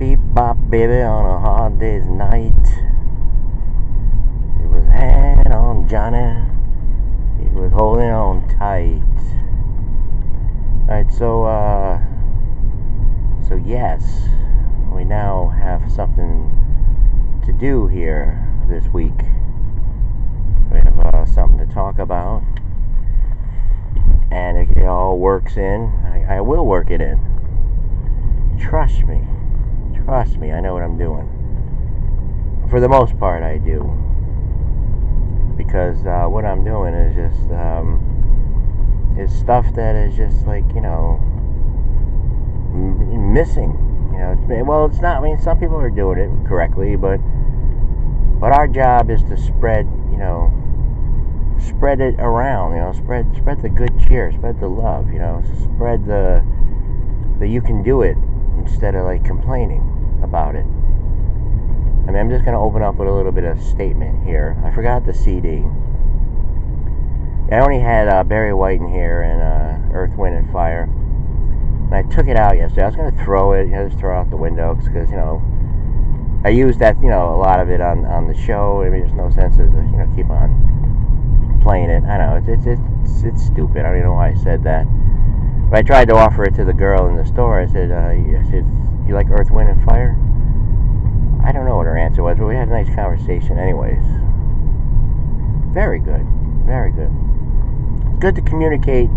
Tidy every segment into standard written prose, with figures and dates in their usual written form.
Beep bop baby on a hard day's night. He was hanging on Johnny. He was holding on tight. Alright, so yes, we now have something to do here this week. We have something to talk about, and it all works in. I will work it in. Trust me, I know what I'm doing. For the most part, I do, because what I'm doing is just is stuff that is just like, missing. Well, it's not. I mean, some people are doing it correctly, but our job is to spread it around. Spread the good cheer, spread the love. Spread the you can do it instead of like complaining about it. I mean, I'm just gonna open up with a little bit of statement here. I forgot the CD. I only had Barry White in here and Earth, Wind, and Fire. And I took it out yesterday. I was going to throw it, just throw it out the window, because, I used that, a lot of it on the show. I mean, there's no sense to, keep on playing it. I know, it's stupid. I don't even know why I said that. But I tried to offer it to the girl in the store. I said, you like Earth, Wind, and Fire? I don't know what her answer was, but we had a nice conversation anyways. Very good. Very good. Good to communicate,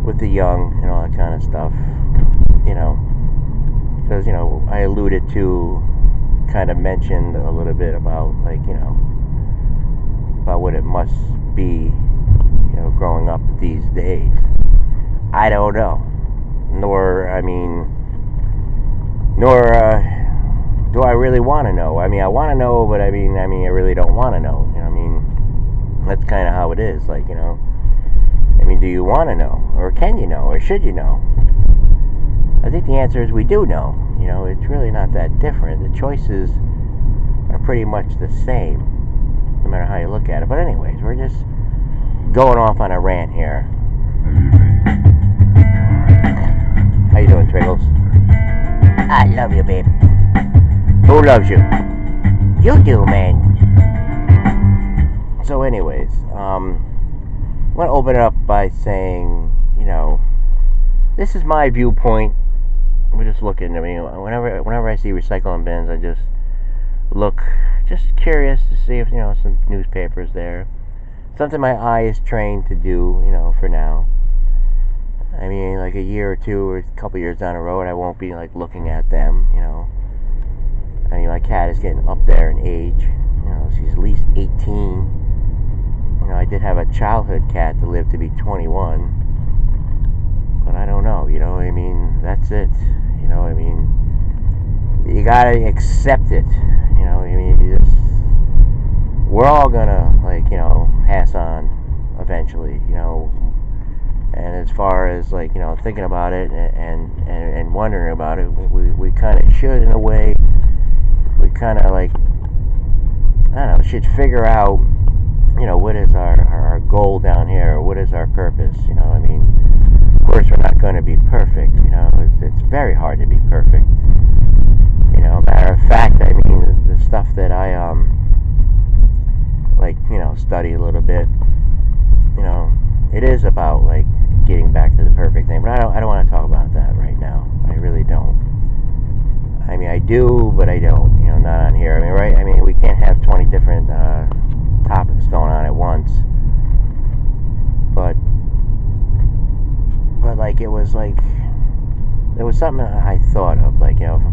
with the young and all that kind of stuff, because, I alluded to, kind of mentioned a little bit about, like, about what it must be, growing up these days. I don't know. Nor do I really want to know. I mean, I want to know, but I really don't want to know. That's kind of how it is, like, do you want to know, or can you know, or should you know? I think the answer is we do know. It's really not that different. The choices are pretty much the same, no matter how you look at it. But anyways, we're just going off on a rant here. How you doing, Triggles? I love you, babe. Who loves you? You do, man. So anyways, I want to open it up by saying, this is my viewpoint. We're just looking. Whenever I see recycling bins, I just look, just curious to see if, some newspapers there. Something my eye is trained to do, for now. Like a year or two or a couple years down the road, I won't be, like, looking at them, my cat is getting up there in age. She's at least 18. I did have a childhood cat that lived to be 21, but I don't know, that's it, you gotta accept it, we're all gonna, pass on eventually, and as far as, thinking about it and wondering about it, we kind of should, in a way. We kind of, should figure out, what is our goal down here, or what is our purpose, of course we're not going to be perfect, it's very hard to be perfect, matter of fact, the stuff that I, study a little bit, it is about, getting back to the perfect thing, but I don't want to talk about that right now. I really don't. I do, but I don't, not on here, right, we can't have 20 different, topics going on at once, but it was something I thought of,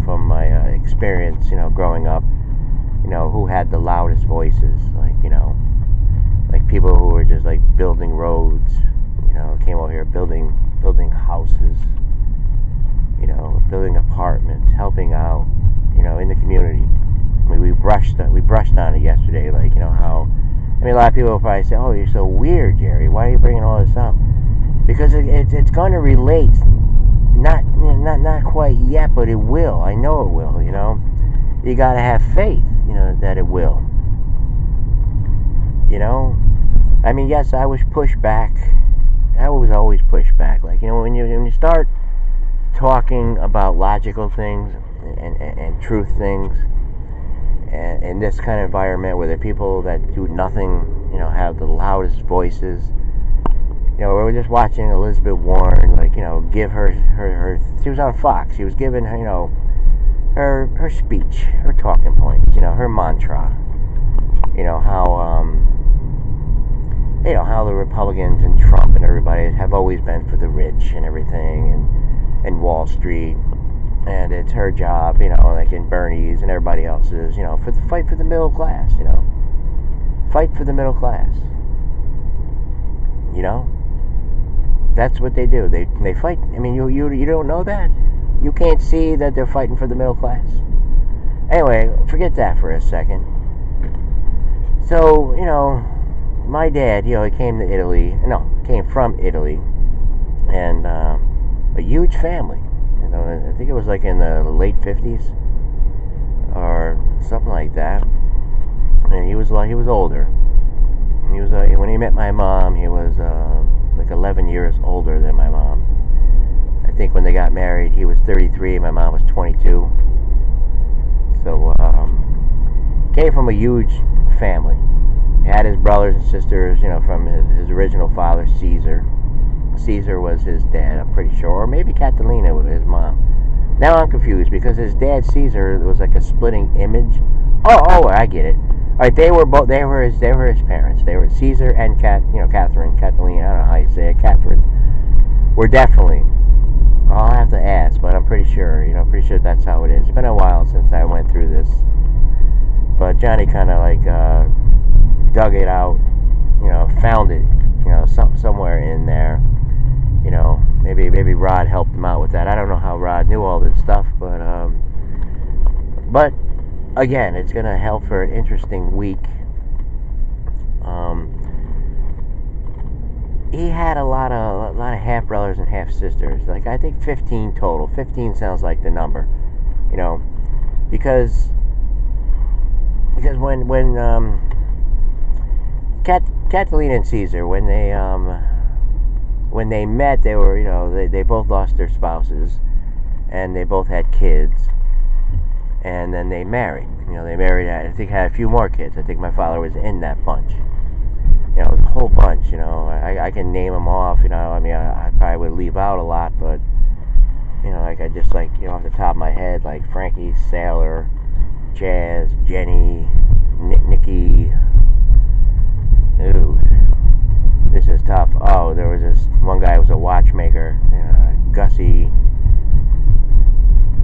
from my experience, growing up, who had the loudest voices, people who were just building roads, came over here building houses, building apartments, helping out, in the community. We brushed on it yesterday, how, a lot of people will probably say, oh, you're so weird, Jerry, why are you bringing all this up? Because it's going to relate, not quite yet, but it will. I know it will, you got to have faith, that it will, yes, I was pushed back. I was always pushed back, when you start talking about logical things and truth things, and in this kind of environment where the people that do nothing, have the loudest voices. We were just watching Elizabeth Warren, give her. She was on Fox. She was giving her, her speech, her talking points, her mantra. How the Republicans and Trump and everybody have always been for the rich and everything, and Wall Street, and it's her job, like in Bernie's and everybody else's, for the fight for the middle class, fight for the middle class, that's what they do. They fight. I mean, you don't know that? You can't see that they're fighting for the middle class? Anyway, forget that for a second. So, my dad, he came from Italy, and a huge family. I think it was like in the late 50s or something like that. And he was older. He was when he met my mom, he was like 11 years older than my mom. I think when they got married, he was 33, my mom was 22. So came from a huge family. He had his brothers and sisters, from his original father, Caesar. Caesar was his dad, I'm pretty sure, or maybe Catalina was his mom. Now I'm confused because his dad, Caesar, was like a splitting image. Oh, I get it. All right, they were his parents. They were Caesar and Catherine, Catalina. I don't know how you say it, Catherine. Were definitely. I'll have to ask, but I'm pretty sure. Pretty sure that's how it is. It's been a while since I went through this, but Johnny kind of dug it out, found it, somewhere in there. Maybe Rod helped him out with that. I don't know how Rod knew all this stuff, but again, it's gonna help for an interesting week. He had a lot of half brothers and half sisters. I think 15 total. 15 sounds like the number, because when Catalina and Caesar, when they met, they were, they both lost their spouses, and they both had kids, and then they married. They married, I think, had a few more kids. I think my father was in that bunch. It was a whole bunch, I can name them off, I probably would leave out a lot, but, I just, off the top of my head, Frankie, Sailor, Jazz, Jenny, Nikki. Ooh, this is tough. Oh, there was this one guy who was a watchmaker, Gussie,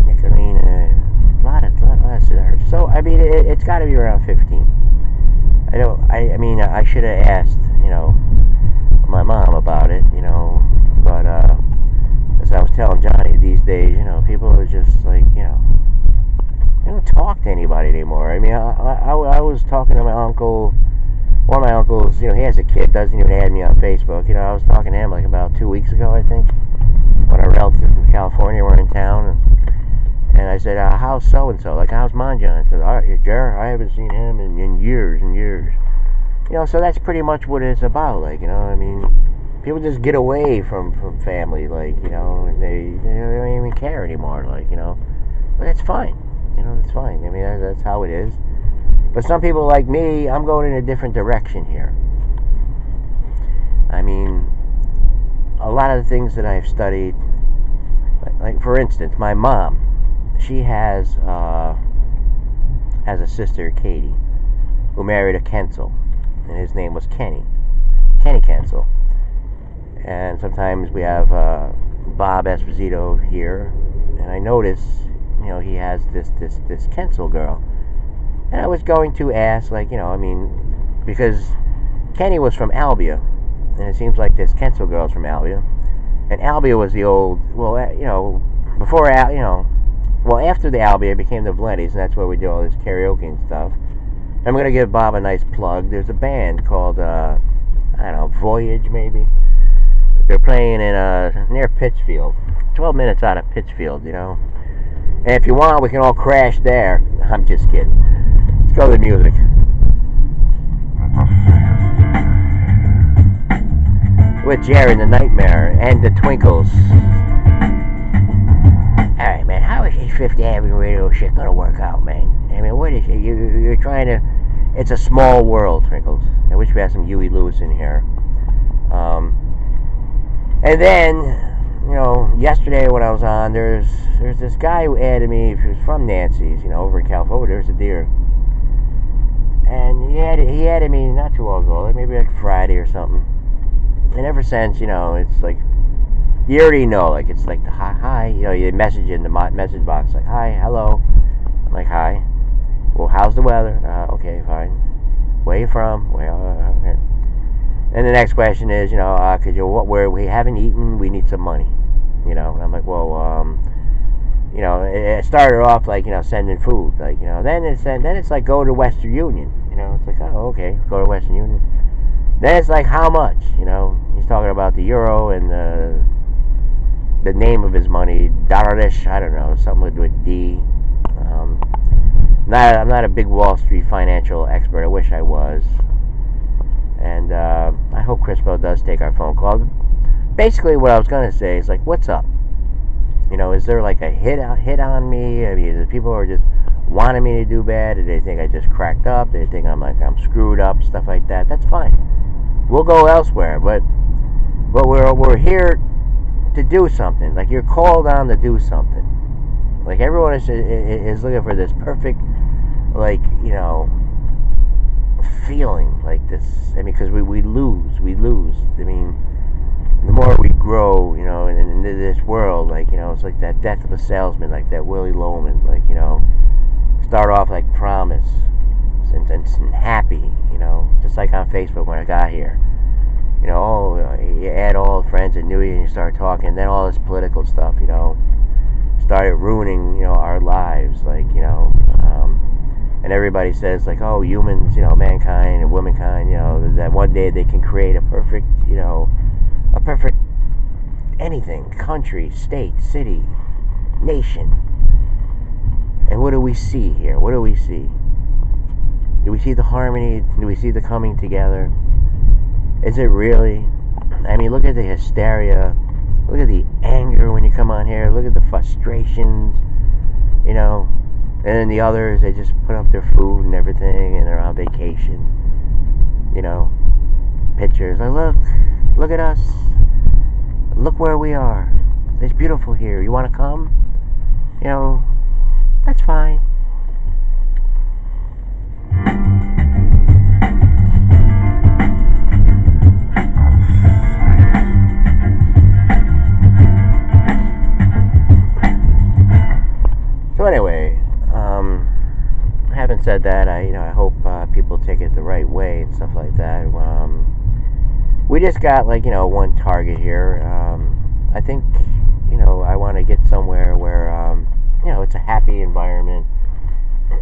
Nicolina, a lot of sisters. So, it's got to be around 15. I should have asked, my mom about it, but, as I was telling Johnny, these days, people are just they don't talk to anybody anymore. I was talking to my uncle. One of my uncles, he has a kid, doesn't even add me on Facebook. I was talking to him about 2 weeks ago, I think, when our relatives in California were in town, and I said, how's so-and-so? How's Monjohn? Because, I haven't seen him in years and years. So that's pretty much what it's about, people just get away from family, and they don't even care anymore, but that's fine, that's fine. That's how it is. But some people like me, I'm going in a different direction here. A lot of the things that I've studied, for instance, my mom, she has a sister, Katie, who married a Kensel, and his name was Kenny Kensel. And sometimes we have Bob Esposito here, and I notice, he has this Kensel girl. And I was going to ask, because Kenny was from Albia, and it seems like this Kensel girl's from Albia. And Albia was the old, before, after the Albia, it became the Valenti's, and that's where we do all this karaoke and stuff. And I'm going to give Bob a nice plug. There's a band called, Voyage, maybe. They're playing in, near Pittsfield, 12 minutes out of Pittsfield, And if you want, we can all crash there. I'm just kidding. Let's go to the music. With Jerry the Nightmare and the Twinkles. Fifth Avenue radio shit gonna work out, man? I mean, what is it? You're trying to. It's a small world, Trinkles. I wish we had some Huey Lewis in here. And then, yesterday when I was on, there's this guy who added me. He was from Nancy's, over in California. There's a deer. And he added me not too long ago, maybe like Friday or something. And ever since, it's like, you already know, like, it's like the hi, you message in the message box, like, hi, hello. I'm like, hi. Well, how's the weather? Okay, fine. Where you from? Okay. And the next question is, we haven't eaten, we need some money. And I'm like, well, it started off like, sending food, like, then it's like, go to Western Union. It's like, oh, okay, go to Western Union. Then it's like, how much? He's talking about the euro and the name of his money, Dolarish, I don't know, something with D. I'm not a big Wall Street financial expert. I wish I was. And I hope Crispo does take our phone call. Basically, what I was going to say is, like, what's up? Is there like a hit on me? I mean, the people are just wanting me to do bad? Do they think I just cracked up? Do they think I'm screwed up? Stuff like that. That's fine. We'll go elsewhere. But we're here to do something. Like, you're called on to do something. Like, everyone is looking for this perfect, like, feeling like this. I mean, because we lose. I mean, the more we grow, in this world, like, it's like that Death of a Salesman, like that Willie Loman, like, start off like promise and happy, just like on Facebook when I got here. You add all the friends that knew you and you start talking, and then all this political stuff, started ruining, our lives, like, and everybody says, like, oh, humans, mankind and womankind, that one day they can create a perfect anything, country, state, city, nation. And what do we see here? What do we see? Do we see the harmony? Do we see the coming together? Is it really? I mean, look at the hysteria. Look at the anger when you come on here. Look at the frustrations, And then the others, they just put up their food and everything, and they're on vacation. Pictures. Like, look at us. Look where we are. It's beautiful here. You want to come? That's fine. So anyway, having said that, I hope people take it the right way and stuff like that. We just got one target here. I think I want to get somewhere where it's a happy environment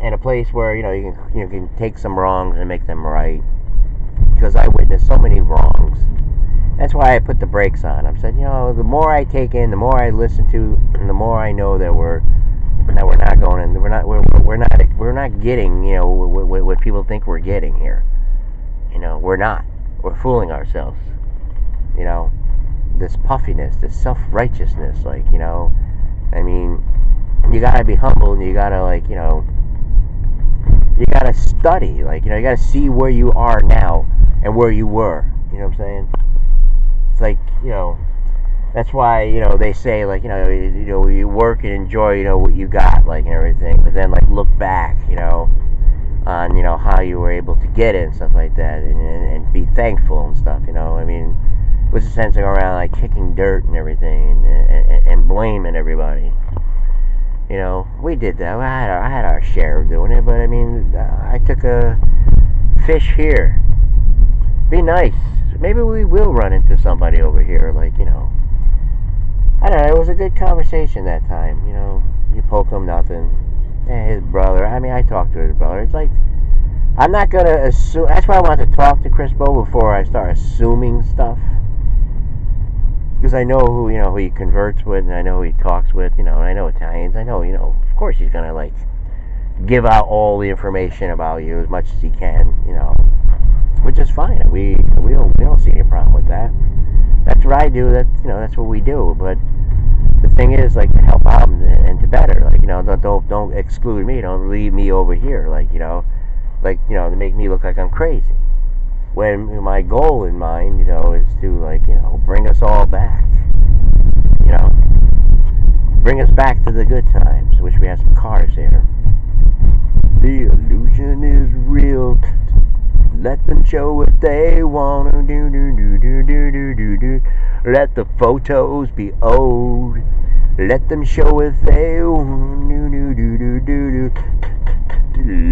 and a place where you can take some wrongs and make them right. Because I witnessed so many wrongs. That's why I put the brakes on. I've said, the more I take in, the more I listen to, and the more I know that we're not going in. We're not getting what people think we're getting here. We're not. We're fooling ourselves. This puffiness, this self-righteousness, like, I mean, you gotta be humble, and you gotta, you gotta study, you gotta see where you are now and where you were. You know what I'm saying? It's like, that's why, they say, you work and enjoy, what you got, and everything, but then, look back, on, how you were able to get it and stuff like that, and be thankful and stuff, I mean, what's the sense of going around, kicking dirt and everything, and blaming everybody? We did that. I had our share of doing it, but, I mean, I took a fish here. Be nice. Maybe we will run into somebody over here, I don't know, it was a good conversation that time, you poke him, nothing. His brother, I mean, I talked to his brother. It's like, I'm not going to assume, that's why I want to talk to Crispo before I start assuming stuff. Because I know who he converts with, and I know who he talks with, and I know Italians. I know, of course he's going to, give out all the information about you as much as he can, which is fine. We don't see any problem with that. That's what I do. That's what we do. But the thing is, to help out and to better, don't exclude me. Don't leave me over here, like, to make me look like I'm crazy. When my goal in mind, is to, like, bring us all back. Bring us back to the good times. Wish we had some cars here. The illusion is real. Let them show what they want to do. Let the photos be old. Let them show what they want to do.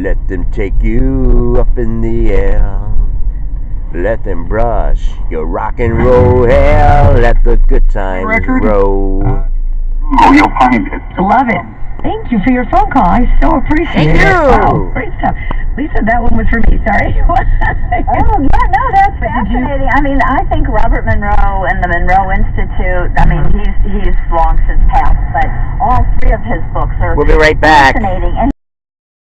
Let them take you up in the air. Let them brush your rock and roll hair. Let the good times roll. You'll find it. Love it. Thank you for your phone call. I so appreciate it. Oh, great stuff. Lisa, that one was for me. Sorry. Oh, yeah, no, that's fascinating. I mean, I think Robert Monroe and the Monroe Institute, I mean, he's long since passed, but all three of his books are We'll be right back. fascinating. And